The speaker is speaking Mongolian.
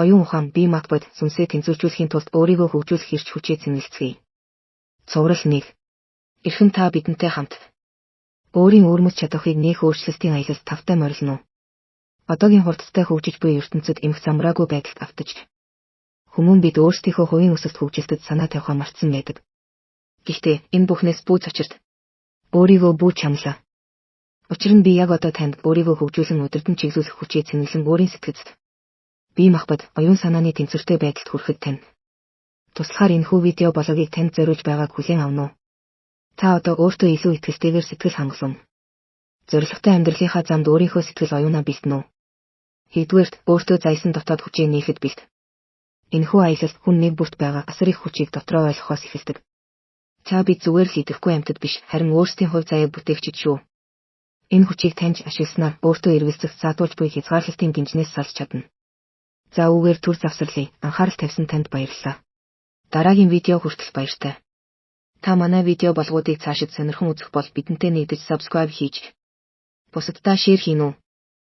Оюун ухаан бие мат бод сүнсээ тэнцвэржүүлэхийн тулд өөрийгөө хөгжүүлэх эрч хүчээ цэнгэлцгээе. Цуврал 1. Эрхэм та бидэнтэй хамт. Өөрийн өөрмөц чадахыг нээх өөрчлөлтийн аялалд тавтай морилно уу? Одоогийн хурдтай хөгжиж буй ертөнцид эмх замраагүй байдалд автаж. Хүмүүн бид өөрсдийнхөө хувийн өсөлт хөгжилтэд санаа тавихаа мартсан байдаг. Гэхдээ энэ бүхнээс бүү цочирт. Өөрийгөө бүү чамлаа. Учир нь би яг одоо танд өөрийгөө хөгжүүлэн удирдан чиглүүлэх хүчээ цэнгэлэн өөрийн сэтгэцэд. Бие махбод оюун санааны тэнцвэртэй байдалд хүрэхэд тань. Туслахаар энэхүү видео блогийг танд зориулж байгааг хүлээн авна уу? Та одоо өөртөө илүү итгэлтэйгээр сэтгэл хангалуун. Зорилготой амьдралынхаа замд өөрийнхөө сэтгэл оюунаа бэлтэн үү? Нэгдүгээрт өөртөө зайсан дотоод хүчээ нээхэд бэлт. Энэхүү аялал хүн нэг бүрт байгаа асар их хүчийг дотроо ойлгохоос эхэлдэг. Та бид зүгээр л идэвхгүй амьтад биш, харин өөрсдийн хувь заяаг бүтээгчид шүү. Энэ хүчийг таньж ашигласнаар өөртөө эргэлзэх заатуулж буй хязгаарлалтын гинжнээс салж чадна. За үүгээр түр завсарлая. Анхаарал тавьсан танд баярлалаа. Дараагийн видео хүртэл баяртай. Та манай видео болгоодыг цаашид сонирхон үзэх бол бидэнтэй нэгдэж subscribe хийж бусаддаа шеэр хийн үү.